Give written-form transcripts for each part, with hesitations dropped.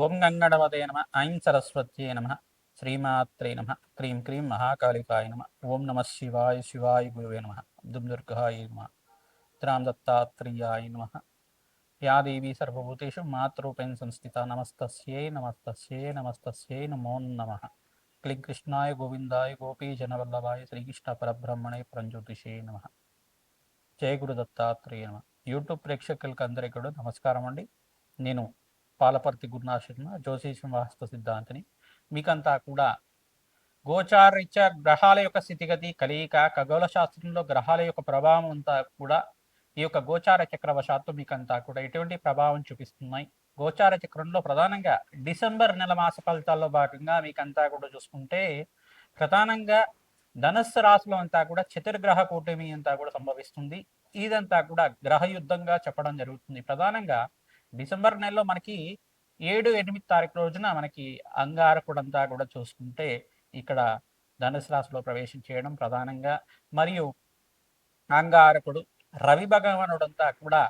ఓం గంగణవతే నమ ఐం సరస్వత్యే నమ శ్రీమాత్రే నమ క్రీం క్రీం మహాకాళికాయ నమ ఓం నమ శివాయ శివాయ గురువే నమ దుమ్ దుర్గాయ నమ త్రాం దత్తాత్రేయాయ నమ యా దేవీ సర్వభూతేషు మాతృరూపేణ సంస్థిత నమస్తస్యై నమస్తస్యై నమస్తస్యై నమో నమః క్లీం కృష్ణాయ గోవిందాయ గోపీజనవల్లభాయ శ్రీకృష్ణ పరబ్రహ్మణే పరంజ్యోతిషే నమః. జయ గురు దత్తాత్రేయ నమ. యూట్యూబ్ ప్రేక్షకులకు అందరికీ కూడా నమస్కారం అండి. నేను పాలపర్తి గురునాథ్ శర్మ, జ్యోతిష వాస్తు సిద్ధాంతిని. మీకంతా కూడా గోచారరీత్యా గ్రహాల యొక్క స్థితిగతి, కలయిక, ఖగోళ శాస్త్రంలో గ్రహాల యొక్క ప్రభావం అంతా కూడా ఈ యొక్క గోచార చక్రవశాత్తు మీకంతా కూడా ఎటువంటి ప్రభావం చూపిస్తున్నాయి. గోచార చక్రంలో ప్రధానంగా డిసెంబర్ నెల మాస ఫలితాల్లో భాగంగా మీకంతా కూడా చూసుకుంటే ప్రధానంగా ధనస్సు రాశిలో అంతా కూడా చతుర్గ్రహ కూటమి అంతా కూడా సంభవిస్తుంది. ఇదంతా కూడా గ్రహ యుద్ధంగా చెప్పడం జరుగుతుంది. ప్రధానంగా డిసెంబర్ నెలలో మనకి 7-8 తారీఖు రోజున మనకి అంగారకుడంతా కూడా చూసుకుంటే ఇక్కడ ధనుసు రాశిలో ప్రవేశం చేయడం ప్రధానంగా, మరియు అంగారకుడు రవి భగవానుడంతా కూడా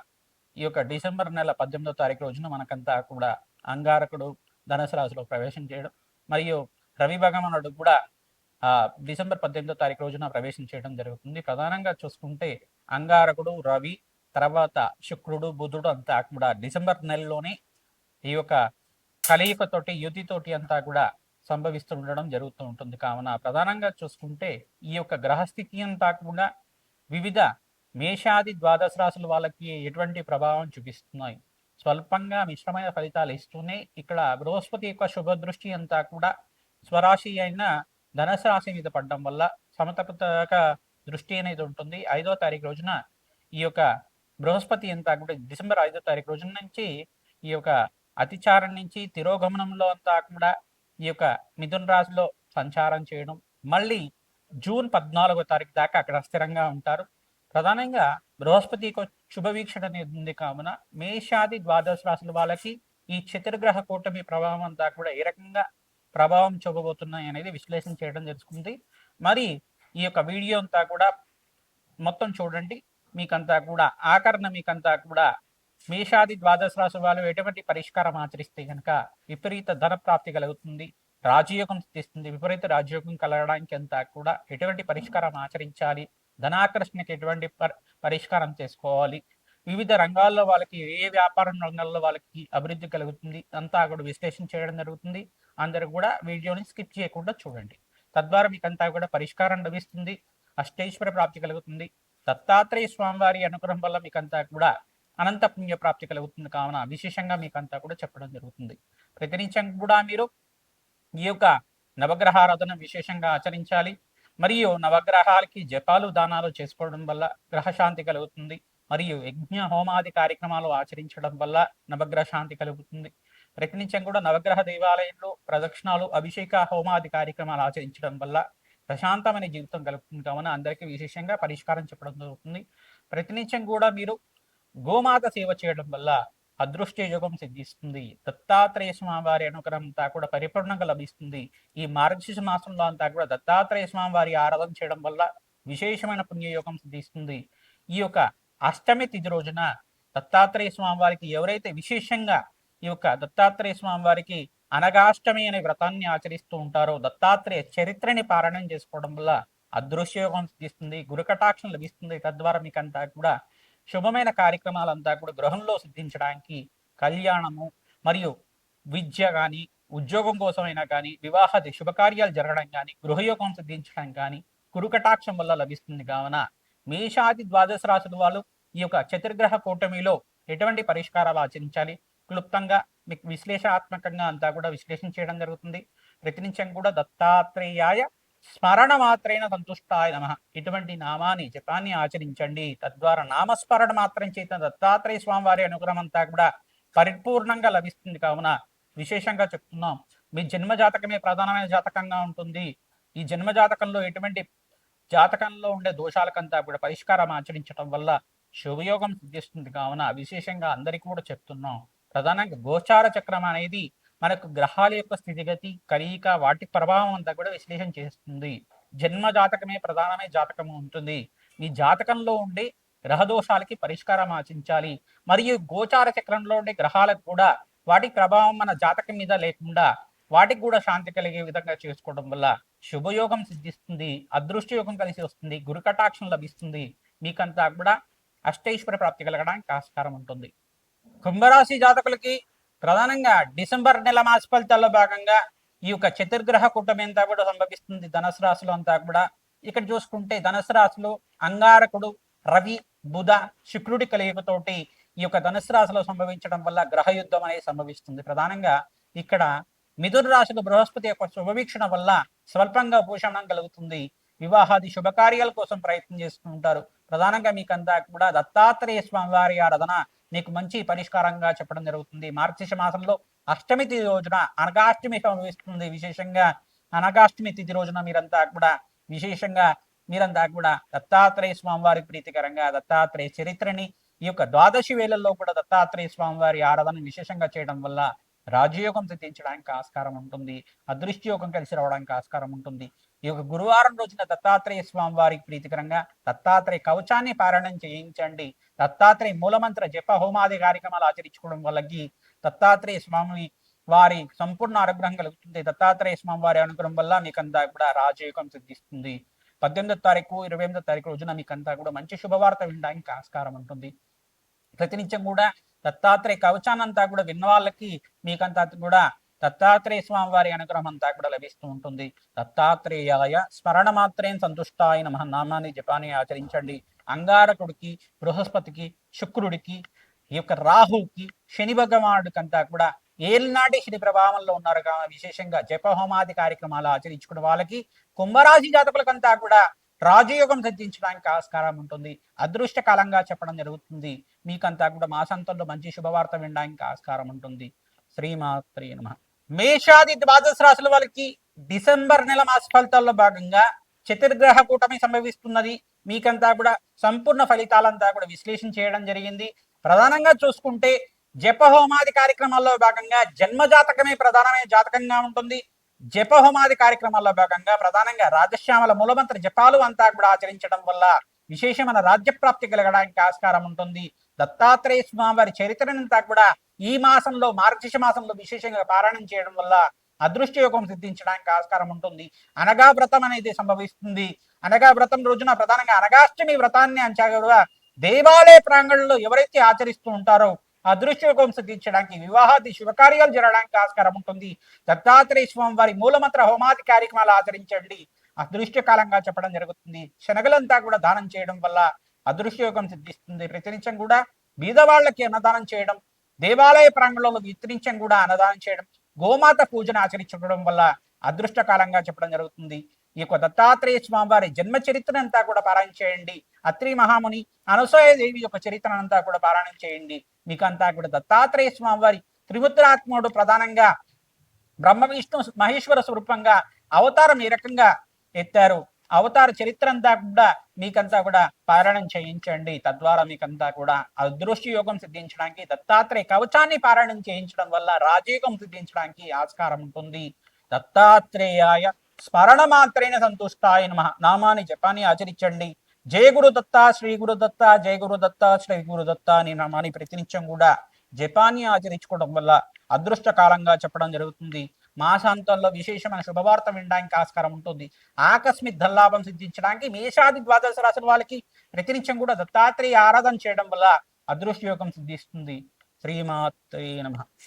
ఈ యొక్క డిసెంబర్ నెల 18వ తారీఖు రోజున మనకంతా కూడా అంగారకుడు ధనుసు రాశిలో ప్రవేశం చేయడం, మరియు రవి భగవానుడు కూడా డిసెంబర్ 18వ తారీఖు రోజున ప్రవేశం చేయడం జరుగుతుంది. ప్రధానంగా చూసుకుంటే అంగారకుడు, రవి, తర్వాత శుక్రుడు, బుధుడు అంతా కూడా డిసెంబర్ నెలలోనే ఈ యొక్క కలయికతోటి, యుతితోటి అంతా కూడా సంభవిస్తూ ఉండడం జరుగుతూ ఉంటుంది. కావున ప్రధానంగా చూసుకుంటే ఈ యొక్క గ్రహస్థితి అంతా కూడా వివిధ మేషాది ద్వాదశ రాశుల వాళ్ళకి ఎటువంటి ప్రభావం చూపిస్తున్నాయి, స్వల్పంగా మిశ్రమైన ఫలితాలు ఇస్తూనే ఇక్కడ బృహస్పతి యొక్క శుభ దృష్టి అంతా కూడా స్వరాశి అయిన ధనుసు రాశి మీద పడడం వల్ల సమతపక దృష్టి అనేది ఉంటుంది. 5వ తారీఖు రోజున ఈ యొక్క బృహస్పతి అంతా కూడా డిసెంబర్ 5వ తారీఖు రోజున నుంచి ఈ యొక్క అతిచారం నుంచి తిరోగమనంలో అంతా కూడా ఈ యొక్క మిథున రాశిలో సంచారం చేయడం, మళ్ళీ జూన్ 14వ తారీఖు దాకా అక్కడ స్థిరంగా ఉంటారు. ప్రధానంగా బృహస్పతి శుభ వీక్షణ అనేది ఉంది. కావున మేషాది ద్వాదశ రాశుల వాళ్ళకి ఈ చతుర్గ్రహ కూటమి ప్రభావం అంతా కూడా ఏ రకంగా ప్రభావం చూపబోతున్నాయి అనేది విశ్లేషణ చేయడం జరుగుతుంది. మరి ఈ యొక్క వీడియో అంతా కూడా మొత్తం చూడండి. మీకంతా కూడా ఆకరణ మీకంతా కూడా మేషాది ద్వాదశ రాశి వాళ్ళు ఎటువంటి పరిష్కారం ఆచరిస్తే కనుక విపరీత ధన ప్రాప్తి కలుగుతుంది, రాజయోగం సిద్ధిస్తుంది. విపరీత రాజయోగం కలగడానికి అంతా కూడా ఎటువంటి పరిష్కారం ఆచరించాలి, ధనాకర్షణకి ఎటువంటి పరిష్కారం చేసుకోవాలి, వివిధ రంగాల్లో వాళ్ళకి ఏ వ్యాపార రంగాల్లో వాళ్ళకి అభివృద్ధి కలుగుతుంది అంతా కూడా విశ్లేషణ చేయడం జరుగుతుంది. అందరూ కూడా వీడియోని స్కిప్ చేయకుండా చూడండి. తద్వారా మీకంతా కూడా పరిష్కారం లభిస్తుంది, అష్టైశ్వర ప్రాప్తి కలుగుతుంది. దత్తాత్రేయ స్వామివారి అనుగ్రహం వల్ల మీకంతా కూడా అనంత పుణ్య ప్రాప్తి కలుగుతుంది. కావున విశేషంగా మీకంతా కూడా చెప్పడం జరుగుతుంది. ప్రతినిత్యం కూడా మీరు ఈ యొక్క నవగ్రహారాధన విశేషంగా ఆచరించాలి. మరియు నవగ్రహాలకి జపాలు, దానాలు చేసుకోవడం వల్ల గ్రహశాంతి కలుగుతుంది. మరియు యజ్ఞ హోమాది కార్యక్రమాలు ఆచరించడం వల్ల నవగ్రహ శాంతి కలుగుతుంది. ప్రతినిత్యం కూడా నవగ్రహ దేవాలయంలో ప్రదక్షిణాలు, అభిషేక హోమాది కార్యక్రమాలు ఆచరించడం వల్ల ప్రశాంతమైన జీవితం కలుగుతుంది. కావున అందరికీ విశేషంగా పరిష్కారం చెప్పడం జరుగుతుంది. ప్రతినిత్యం కూడా మీరు గోమాత సేవ చేయడం వల్ల అదృష్ట యోగం సిద్ధిస్తుంది. దత్తాత్రేయ స్వామి వారి అనుగ్రహం అంతా కూడా పరిపూర్ణంగా లభిస్తుంది. ఈ మార్గశిర మాసంలో అంతా కూడా దత్తాత్రేయ స్వామి వారి ఆరాధన చేయడం వల్ల విశేషమైన పుణ్యయోగం సిద్ధిస్తుంది. ఈ యొక్క అష్టమి తిథి రోజున దత్తాత్రేయ స్వామి వారికి ఎవరైతే విశేషంగా ఈ యొక్క దత్తాత్రేయ స్వామి వారికి అనగాష్టమి అనే వ్రతాన్ని ఆచరిస్తూ ఉంటారో, దత్తాత్రేయ చరిత్రని పారాయణం చేసుకోవడం వల్ల అదృశ్యయోగం సిద్ధిస్తుంది, గురుకటాక్షం లభిస్తుంది. తద్వారా మీకంతా కూడా శుభమైన కార్యక్రమాలంతా కూడా గృహంలో సిద్ధించడానికి, కళ్యాణము మరియు విద్య కానీ, ఉద్యోగం కోసమైనా కానీ, వివాహాది శుభకార్యాలు జరగడం కానీ, గృహయోగం సిద్ధించడం కానీ గురుకటాక్షం వల్ల లభిస్తుంది. కావున మేషాది ద్వాదశ రాశుల వాళ్ళు ఈ యొక్క చతుర్గ్రహ కూటమిలో ఎటువంటి పరిష్కారాలు ఆచరించాలి, క్లుప్తంగా మీకు విశ్లేషణాత్మకంగా అంతా కూడా విశ్లేషణ చేయడం జరుగుతుంది. ప్రతినిత్యం కూడా దత్తాత్రేయాయ స్మరణ మాత్రైన సంతుష్టాయ నమః ఇటువంటి నామాన్ని జపాన్ని ఆచరించండి. తద్వారా నామస్మరణ మాత్రం చేత దత్తాత్రేయ స్వామి వారి అనుగ్రహం అంతా కూడా పరిపూర్ణంగా లభిస్తుంది. కావున విశేషంగా చెప్తున్నాం, మీ జన్మ జాతకమే ప్రధానమైన జాతకంగా ఉంటుంది. ఈ జన్మ జాతకంలో ఎటువంటి జాతకంలో ఉండే దోషాలకంతా కూడా పరిష్కారం ఆచరించడం వల్ల శుభయోగం సిద్ధిస్తుంది. కావున విశేషంగా అందరికీ కూడా చెప్తున్నాం. ప్రధానంగా గోచార చక్రం అనేది మనకు గ్రహాల యొక్క స్థితిగతి, కలయిక, వాటి ప్రభావం అంతా కూడా విశ్లేషణ చేస్తుంది. జన్మ జాతకమే ప్రధానమైన జాతకము ఉంటుంది. మీ జాతకంలో ఉండే గ్రహ దోషాలకి పరిష్కారం ఆచరించాలి. మరియు గోచార చక్రంలో ఉండే గ్రహాలకు కూడా వాటి ప్రభావం మన జాతకం మీద లేకుండా వాటికి కూడా శాంతి కలిగే విధంగా చేసుకోవడం వల్ల శుభయోగం సిద్ధిస్తుంది, అదృష్ట యోగం కలిసి వస్తుంది, గురు కటాక్షం లభిస్తుంది. మీకంతా కూడా అష్టైశ్వర ప్రాప్తి కలగడానికి ఆస్కారం ఉంటుంది. కుంభరాశి జాతకులకి ప్రధానంగా డిసెంబర్ నెల మాస ఫలితాల్లో భాగంగా ఈ యొక్క చతుర్గ్రహ కూటమి అంతా కూడా సంభవిస్తుంది ధనుసు రాశిలో అంతా కూడా. ఇక్కడ చూసుకుంటే ధనుసు రాశిలో అంగారకుడు, రవి, బుధ, శుక్రుడి కలయికతోటి ఈ యొక్క ధనుసు రాశిలో సంభవించడం వల్ల గ్రహ యుద్ధం అనేది సంభవిస్తుంది. ప్రధానంగా ఇక్కడ మిథున రాశిలో బృహస్పతి యొక్క శుభవీక్షణ వల్ల స్వల్పంగా భూషణం కలుగుతుంది. వివాహాది శుభకార్యాల కోసం ప్రయత్నం చేస్తుంటారు. ప్రధానంగా మీకంతా కూడా దత్తాత్రేయ స్వామి వారి ఆరాధన మీకు మంచి పరిష్కారంగా చెప్పడం జరుగుతుంది. మార్గశిర మాసంలో అష్టమి తిథి రోజున అనగాష్టమి సంభవిస్తుంది. విశేషంగా అనగాష్టమి తిథి రోజున మీరంతా కూడా దత్తాత్రేయ స్వామి వారికి ప్రీతికరంగా దత్తాత్రేయ చరిత్రని ఈ యొక్క ద్వాదశి వేళల్లో కూడా దత్తాత్రేయ స్వామి వారి ఆరాధన విశేషంగా చేయడం వల్ల రాజయోగం సిద్ధించడానికి ఆస్కారం ఉంటుంది, అదృష్ట యోగం కలిసి రావడానికి ఆస్కారం ఉంటుంది. ఈ యొక్క గురువారం రోజున దత్తాత్రేయ స్వామి వారికి ప్రీతికరంగా దత్తాత్రేయ కవచాన్ని పారాయణం చేయించండి. దత్తాత్రేయ మూలమంత్ర జప హోమాది కార్యక్రమాలు ఆచరించుకోవడం వల్లకి దత్తాత్రేయ స్వామి వారి సంపూర్ణ అనుగ్రహం కలుగుతుంది. దత్తాత్రేయ స్వామి వారి అనుగ్రహం వల్ల మీకంతా కూడా రాజయోగం సిద్ధిస్తుంది. 18వ తారీఖు 28వ తారీఖు రోజున మీకంతా కూడా మంచి శుభవార్త వినడానికి ఆస్కారం ఉంటుంది. ప్రతినిత్యం కూడా దత్తాత్రేయ కవచానంతా కూడా విన్న వాళ్ళకి మీకంతా కూడా దత్తాత్రేయ స్వామి వారి అనుగ్రహం అంతా కూడా లభిస్తూ ఉంటుంది. దత్తాత్రేయాయ స్మరణ మాత్రేం సంతుష్టాయ నమః నామాన్ని జపాన్ని ఆచరించండి. అంగారకుడికి, బృహస్పతికి, శుక్రుడికి, ఈ యొక్క రాహుకి, శని భగవానుడికంతా కూడా ఏలినాటి శని ప్రభావంలో ఉన్నారు కాబట్టి విశేషంగా జపహోమాది కార్యక్రమాలు ఆచరించుకున్న వాళ్ళకి కుంభరాశి జాతకులకంతా కూడా రాజయోగం సిద్ధించడానికి ఆస్కారం ఉంటుంది. అదృష్ట కాలంగా చెప్పడం జరుగుతుంది. మీకంతా కూడా మాసాంతంలో మంచి శుభవార్త వినడానికి ఆస్కారం ఉంటుంది. శ్రీమాత్రే నమః. మేషాది ద్వాదశ రాశుల వాళ్ళకి డిసెంబర్ నెల మాస ఫలితాల్లో భాగంగా చతుర్గ్రహ కూటమి సంభవిస్తున్నది. మీకంతా కూడా సంపూర్ణ ఫలితాలంతా కూడా విశ్లేషణ చేయడం జరిగింది. ప్రధానంగా చూసుకుంటే జపహోమాది కార్యక్రమాల్లో భాగంగా జన్మజాతకమే ప్రధానమైన జాతకంగా ఉంటుంది. జపహోమాది కార్యక్రమాల్లో భాగంగా ప్రధానంగా రాజశ్యామల మూలమంత్ర జపాలు అంతా కూడా ఆచరించడం వల్ల విశేషమైన రాజ్యప్రాప్తి కలగడానికి ఆస్కారం ఉంటుంది. దత్తాత్రేయ స్వామి వారి చరిత్రనంతా కూడా ఈ మాసంలో మార్గశిర మాసంలో విశేషంగా పారాయణం చేయడం వల్ల అదృష్ట యోగం సిద్ధించడానికి ఆస్కారం ఉంటుంది. అనగా వ్రతం అనేది సంభవిస్తుంది. అనగా వ్రతం రోజున ప్రధానంగా అనగాష్టమి వ్రతాన్ని అంచగా దేవాలయ ప్రాంగణంలో ఎవరైతే ఆచరిస్తూ ఉంటారో అదృష్ట యోగం సిద్ధించడానికి, వివాహాది శుభకార్యాలు జరగడానికి ఆస్కారం ఉంటుంది. దత్తాత్రేయ స్వామి వారి మూలమంత్ర హోమాది కార్యక్రమాలు ఆచరించండి. అదృష్టకాలంగా చెప్పడం జరుగుతుంది. శనగలంతా కూడా దానం చేయడం వల్ల అదృష్ట యోగం సిద్ధిస్తుంది. ప్రతినిత్యం కూడా బీదవాళ్ళకి అన్నదానం చేయడం, దేవాలయ ప్రాంగణంలో విత్తరించం కూడా అన్నదానం చేయడం, గోమాత పూజను ఆచరించడం వల్ల అదృష్టకాలంగా చెప్పడం జరుగుతుంది. ఈ యొక్క దత్తాత్రేయ స్వామి వారి జన్మ చరిత్రనంతా కూడా పారాయణ చేయండి. అత్రి మహాముని, అనసూయ దేవి యొక్క చరిత్రనంతా కూడా పారాయణం చేయండి. మీకంతా కూడా దత్తాత్రేయ స్వామి వారి త్రిపుత్రాత్ముడు ప్రధానంగా బ్రహ్మ విష్ణు మహేశ్వర స్వరూపంగా అవతారం ఏ రకంగా ఎత్తారు, అవతార చరిత్ర అంతా కూడా మీకంతా కూడా పారాయణం చేయించండి. తద్వారా మీకంతా కూడా అదృష్ట యోగం సిద్ధించడానికి, దత్తాత్రేయ కవచాన్ని పారాయణం చేయించడం వల్ల రాజయోగం సిద్ధించడానికి ఆస్కారం ఉంటుంది. దత్తాత్రేయాయ స్మరణ మాత్రేణ సంతుష్టాయ నమః నామాన్ని జపాన్ని ఆచరించండి. జయ గురు దత్త, శ్రీ గురు దత్త, జయ గురు దత్త, శ్రీ గురు దత్త అని నామాన్ని ప్రతినిత్యం కూడా జపాన్ని ఆచరించుకోవడం వల్ల అదృష్ట కాలంగా చెప్పడం జరుగుతుంది. మాసాంతంలో విశేషమైన శుభవార్త వినడానికి ఆస్కారం ఉంటుంది. ఆకస్మిక ధనలాభం సిద్ధించడానికి మేషాది ద్వాదశ రాశుల వాళ్ళకి ప్రతినిత్యం కూడా దత్తాత్రేయ ఆరాధన చేయడం వల్ల అదృష్ట యోగం సిద్ధిస్తుంది. శ్రీమాత్రే నమః.